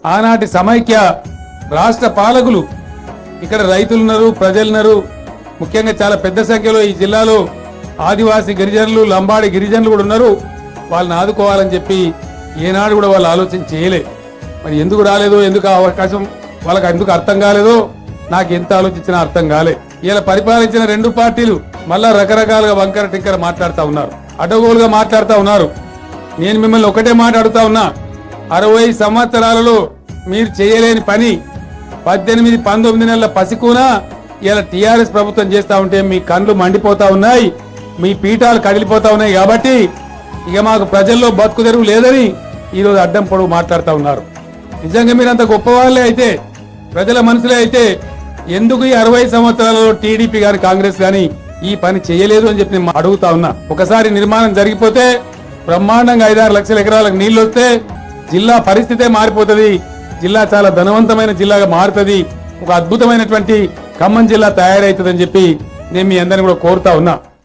ఆనాటి సమైక్య రాష్ట్ర పాలకులు ఇక్కడ రైతులున్నారు, ప్రజలున్నారు, ముఖ్యంగా చాలా పెద్ద సంఖ్యలో ఈ జిల్లాలో ఆదివాసీ గిరిజనులు, లంబాడి గిరిజనులు కూడా ఉన్నారు. వాళ్ళని ఆదుకోవాలని చెప్పి ఏనాడు కూడా వాళ్ళు ఆలోచన చేయలే. మరి ఎందుకు రాలేదో, ఎందుకు అవకాశం వాళ్ళకి ఎందుకు అర్థం కాలేదో నాకు ఎంత ఆలోచించినా అర్థం కాలే. ఇలా పరిపాలించిన రెండు పార్టీలు మళ్ళా రకరకాలుగా వంకర టిక్కర మాట్లాడుతూ ఉన్నారు, అడ్డగోలుగా మాట్లాడుతూ ఉన్నారు. నేను మిమ్మల్ని ఒకటే మాట అడుగుతా ఉన్నా, 60 సంవత్సరాలలో మీరు చేయలేని పని 18-19 నెలల పసికూనా ఇలా టీఆర్ఎస్ ప్రభుత్వం చేస్తా ఉంటే మీ కండ్లు మండిపోతా ఉన్నాయి, మీ పీఠాలు కదిలిపోతా ఉన్నాయి. కాబట్టి ఇక మాకు ప్రజల్లో బతుకు తెరువు లేదని ఈరోజు అడ్డం పొడవు మాట్లాడుతూ ఉన్నారు. నిజంగా మీరంత గొప్ప వాళ్ళే అయితే, ప్రజల మనసులే అయితే ఎందుకు ఈ 60 సంవత్సరాలలో టీడీపీ గాని కాంగ్రెస్ గాని ఈ పని చేయలేదు అని చెప్పి నేను అడుగుతా ఉన్నా. ఒకసారి నిర్మాణం జరిగిపోతే బ్రహ్మాండంగా 5-6 లక్షల ఎకరాలకు నీళ్లు వస్తే జిల్లా పరిస్థితే మారిపోతుంది. జిల్లా చాలా ధనవంతమైన జిల్లాగా మారుతుంది. ఒక అద్భుతమైనటువంటి ఖమ్మం జిల్లా తయారవుతుందని చెప్పి నేను మీ అందరిని కూడా కోరుతా ఉన్నా.